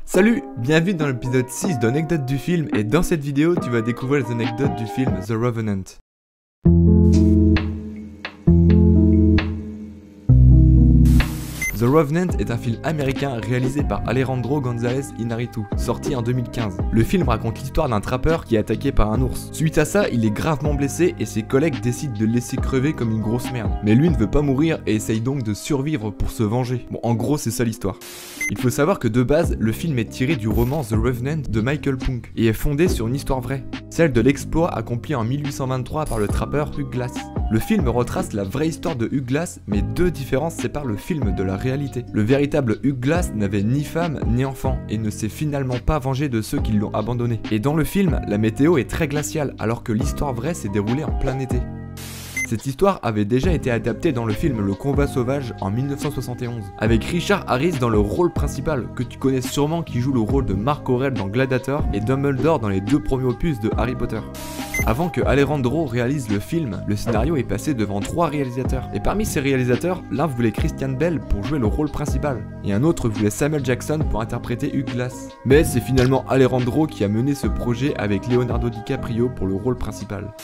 Salut, bienvenue dans l'épisode 6 d'Anecdotes du film et dans cette vidéo tu vas découvrir les anecdotes du film The Revenant. The Revenant est un film américain réalisé par Alejandro González Iñárritu, sorti en 2015. Le film raconte l'histoire d'un trappeur qui est attaqué par un ours. Suite à ça, il est gravement blessé et ses collègues décident de le laisser crever comme une grosse merde. Mais lui ne veut pas mourir et essaye donc de survivre pour se venger. Bon, en gros, c'est ça l'histoire. Il faut savoir que de base, le film est tiré du roman The Revenant de Michael Punke et est fondé sur une histoire vraie, celle de l'exploit accompli en 1823 par le trappeur Hugh Glass. Le film retrace la vraie histoire de Hugh Glass, mais deux différences séparent le film de la réalité. Le véritable Hugh Glass n'avait ni femme ni enfant et ne s'est finalement pas vengé de ceux qui l'ont abandonné. Et dans le film, la météo est très glaciale alors que l'histoire vraie s'est déroulée en plein été. Cette histoire avait déjà été adaptée dans le film Le Combat Sauvage en 1971, avec Richard Harris dans le rôle principal, que tu connais sûrement qui joue le rôle de Mark Aurel dans Gladiator et Dumbledore dans les deux premiers opus de Harry Potter. Avant que Alejandro réalise le film, le scénario est passé devant 3 réalisateurs. Et parmi ces réalisateurs, l'un voulait Christian Bale pour jouer le rôle principal, et un autre voulait Samuel Jackson pour interpréter Hugh Glass. Mais c'est finalement Alejandro qui a mené ce projet avec Leonardo DiCaprio pour le rôle principal.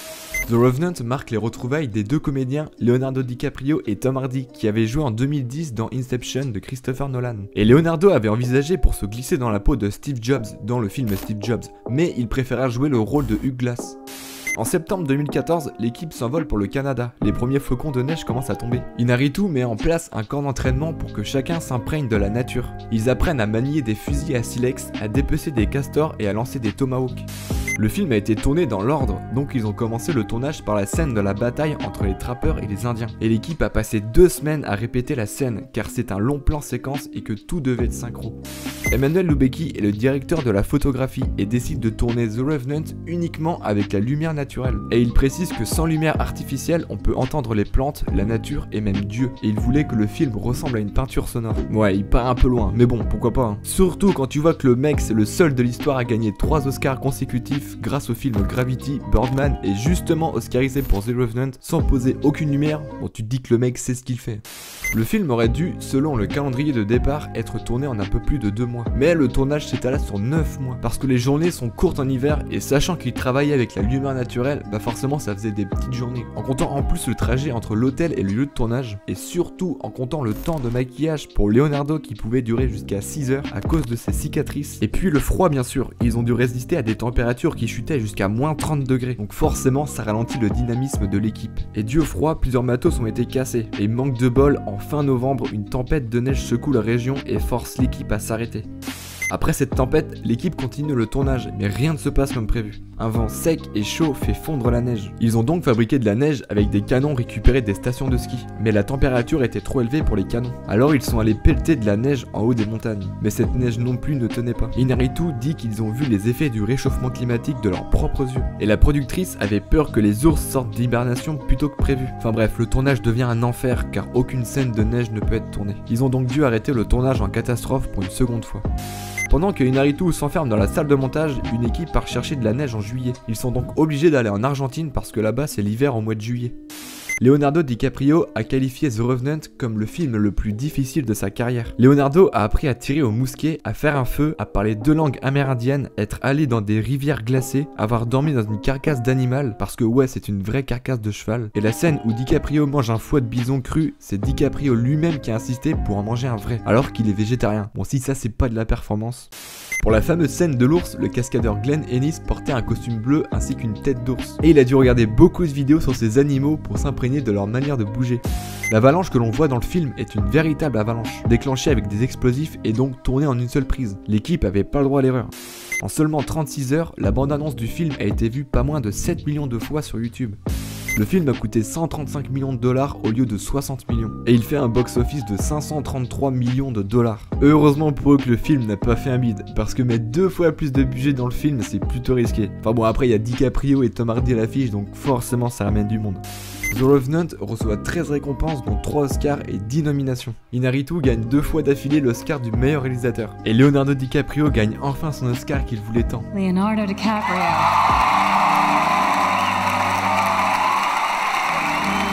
The Revenant marque les retrouvailles des deux comédiens Leonardo DiCaprio et Tom Hardy qui avaient joué en 2010 dans Inception de Christopher Nolan. Et Leonardo avait envisagé pour se glisser dans la peau de Steve Jobs dans le film Steve Jobs, mais il préféra jouer le rôle de Hugh Glass. En septembre 2014, l'équipe s'envole pour le Canada. Les premiers flocons de neige commencent à tomber. Iñárritu met en place un camp d'entraînement pour que chacun s'imprègne de la nature. Ils apprennent à manier des fusils à silex, à dépecer des castors et à lancer des tomahawks. Le film a été tourné dans l'ordre, donc ils ont commencé le tournage par la scène de la bataille entre les trappeurs et les Indiens. Et l'équipe a passé 2 semaines à répéter la scène, car c'est un long plan séquence et que tout devait être synchro. Emmanuel Lubezki est le directeur de la photographie et décide de tourner The Revenant uniquement avec la lumière naturelle. Et il précise que sans lumière artificielle, on peut entendre les plantes, la nature et même Dieu. Et il voulait que le film ressemble à une peinture sonore. Ouais, il part un peu loin, mais bon, pourquoi pas. Surtout quand tu vois que le mec, c'est le seul de l'histoire à gagner 3 Oscars consécutifs grâce au film Gravity, Birdman et justement oscarisé pour The Revenant sans poser aucune lumière. Bon, tu te dis que le mec sait ce qu'il fait. Le film aurait dû, selon le calendrier de départ, être tourné en un peu plus de 2 mois. Mais le tournage s'étala sur 9 mois, parce que les journées sont courtes en hiver, et sachant qu'il travaillait avec la lumière naturelle, bah forcément ça faisait des petites journées. En comptant en plus le trajet entre l'hôtel et le lieu de tournage, et surtout en comptant le temps de maquillage pour Leonardo qui pouvait durer jusqu'à 6 heures à cause de ses cicatrices. Et puis le froid bien sûr, ils ont dû résister à des températures qui chutaient jusqu'à moins 30 degrés, donc forcément ça ralentit le dynamisme de l'équipe. Et dû au froid, plusieurs matos ont été cassés, et manque de bol, en fin novembre, une tempête de neige secoue la région et force l'équipe à s'arrêter. Après cette tempête, l'équipe continue le tournage, mais rien ne se passe comme prévu. Un vent sec et chaud fait fondre la neige. Ils ont donc fabriqué de la neige avec des canons récupérés des stations de ski. Mais la température était trop élevée pour les canons. Alors ils sont allés pelleter de la neige en haut des montagnes. Mais cette neige non plus ne tenait pas. Iñárritu dit qu'ils ont vu les effets du réchauffement climatique de leurs propres yeux. Et la productrice avait peur que les ours sortent d'hibernation plutôt que prévu. Enfin bref, le tournage devient un enfer car aucune scène de neige ne peut être tournée. Ils ont donc dû arrêter le tournage en catastrophe pour une seconde fois. Pendant que Iñárritu s'enferme dans la salle de montage, une équipe part chercher de la neige en juillet. Ils sont donc obligés d'aller en Argentine parce que là-bas c'est l'hiver au mois de juillet. Leonardo DiCaprio a qualifié The Revenant comme le film le plus difficile de sa carrière. Leonardo a appris à tirer au mousquet, à faire un feu, à parler 2 langues amérindiennes, être allé dans des rivières glacées, avoir dormi dans une carcasse d'animal, parce que ouais c'est une vraie carcasse de cheval. Et la scène où DiCaprio mange un foie de bison cru, c'est DiCaprio lui-même qui a insisté pour en manger un vrai, alors qu'il est végétarien. Bon si ça c'est pas de la performance. Pour la fameuse scène de l'ours, le cascadeur Glenn Ennis portait un costume bleu ainsi qu'une tête d'ours. Et il a dû regarder beaucoup de vidéos sur ces animaux pour s'imprégner de leur manière de bouger. L'avalanche que l'on voit dans le film est une véritable avalanche, déclenchée avec des explosifs et donc tournée en une seule prise. L'équipe avait pas le droit à l'erreur. En seulement 36 heures, la bande-annonce du film a été vue pas moins de 7 millions de fois sur YouTube. Le film a coûté 135 millions de dollars au lieu de 60 millions. Et il fait un box-office de 533 millions de dollars. Heureusement pour eux que le film n'a pas fait un bide, parce que mettre 2 fois plus de budget dans le film, c'est plutôt risqué. Enfin bon, après il y a DiCaprio et Tom Hardy à l'affiche, donc forcément ça ramène du monde. The Revenant reçoit 13 récompenses dont 3 Oscars et 10 nominations. Iñárritu gagne 2 fois d'affilée l'Oscar du meilleur réalisateur. Et Leonardo DiCaprio gagne enfin son Oscar qu'il voulait tant. Leonardo DiCaprio.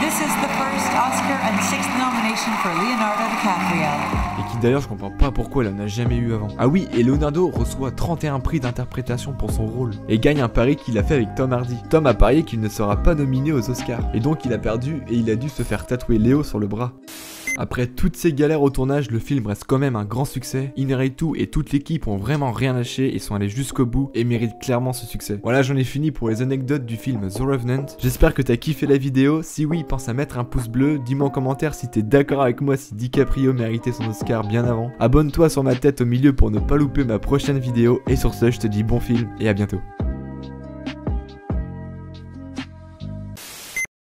This is the first Oscar and 6th nomination for Leonardo DiCaprio. Et qui d'ailleurs je comprends pas pourquoi il en a jamais eu avant. Ah oui, et Leonardo reçoit 31 prix d'interprétation pour son rôle, et gagne un pari qu'il a fait avec Tom Hardy. Tom a parié qu'il ne sera pas nominé aux Oscars, et donc il a perdu et il a dû se faire tatouer Léo sur le bras. Après toutes ces galères au tournage, le film reste quand même un grand succès. Inarritu et toute l'équipe ont vraiment rien lâché et sont allés jusqu'au bout et méritent clairement ce succès. Voilà, j'en ai fini pour les anecdotes du film The Revenant. J'espère que t'as kiffé la vidéo. Si oui, pense à mettre un pouce bleu. Dis-moi en commentaire si t'es d'accord avec moi si DiCaprio méritait son Oscar bien avant. Abonne-toi sur ma tête au milieu pour ne pas louper ma prochaine vidéo. Et sur ce, je te dis bon film et à bientôt.